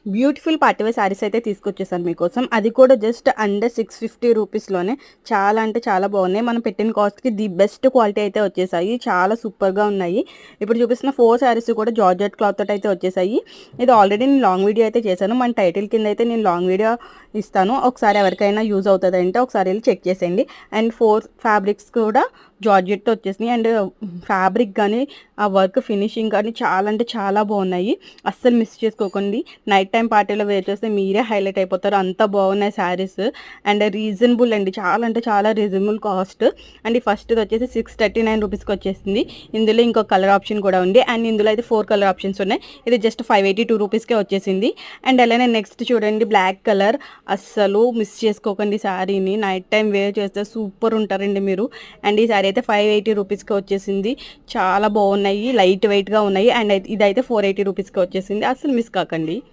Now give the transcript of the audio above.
Beautiful party wear saris అయితే తీసుకొచ్చేసాను మీకోసం. అది కూడా జస్ట్ అండర్ 650 రూపీస్‌లోనే. చాలా అంటే చాలా బాగున్నాయి. మనం పెట్టిన కాస్ట్‌కి ది బెస్ట్ క్వాలిటీ అయితే వచ్చేసాయి. చాలా సూపర్‌గా ఉన్నాయి. ఇప్పుడు చూపిస్తున్న 4 శారీస్ కూడా జార్జెట్ క్లాత్ తోటి అయితే వచ్చేసాయి. ఇది ఆల్రెడీ నేను లాంగ్ వీడియో అయితే చేశాను. మన టైటిల్ కింద అయితే నేను లాంగ్ వీడియో ఇస్తాను. ఒకసారి ఎవరికైనా యూజ్ అవుతదంటే ఒకసారి వెళ్ళి చెక్ చేసేయండి. అండ్ 4 ఫ్యాబ్రిక్స్ కూడా జార్జెట్‌తో వచ్చేసినాయి. అండ్ ఫ్యాబ్రిక్ గానీ, ఆ వర్క్ ఫినిషింగ్ కానీ చాలా అంటే చాలా బాగున్నాయి. అస్సలు మిస్ చేసుకోకండి. నైట్ టైం పార్టీలో వేర్ చేస్తే మీరే హైలైట్ అయిపోతారు. అంత బాగున్నాయి శారీస్. అండ్ రీజనబుల్ అండి. చాలా అంటే చాలా రీజనబుల్ కాస్ట్. అండ్ ఈ ఫస్ట్‌ది వచ్చేసి 639 రూపీస్‌కి వచ్చేసింది. ఇందులో ఇంకో కలర్ ఆప్షన్ కూడా ఉంది. అండ్ ఇందులో అయితే 4 కలర్ ఆప్షన్స్ ఉన్నాయి. ఇది జస్ట్ 582 రూపీస్‌కే వచ్చేసింది. అండ్ అలానే నెక్స్ట్ చూడండి బ్లాక్ కలర్. అస్సలు మిస్ చేసుకోకండి శారీని. నైట్ టైం వేర్ చేస్తే సూపర్ ఉంటారండి మీరు. అండ్ ఈ శారీ అయితే 580 రూపీస్‌కి వచ్చేసింది. చాలా బాగున్నాయి. లైట్ వెయిట్‌గా ఉన్నాయి. అండ్ ఇదైతే 480 రూపీస్‌కి వచ్చేసింది. అస్సలు మిస్ కాకండి.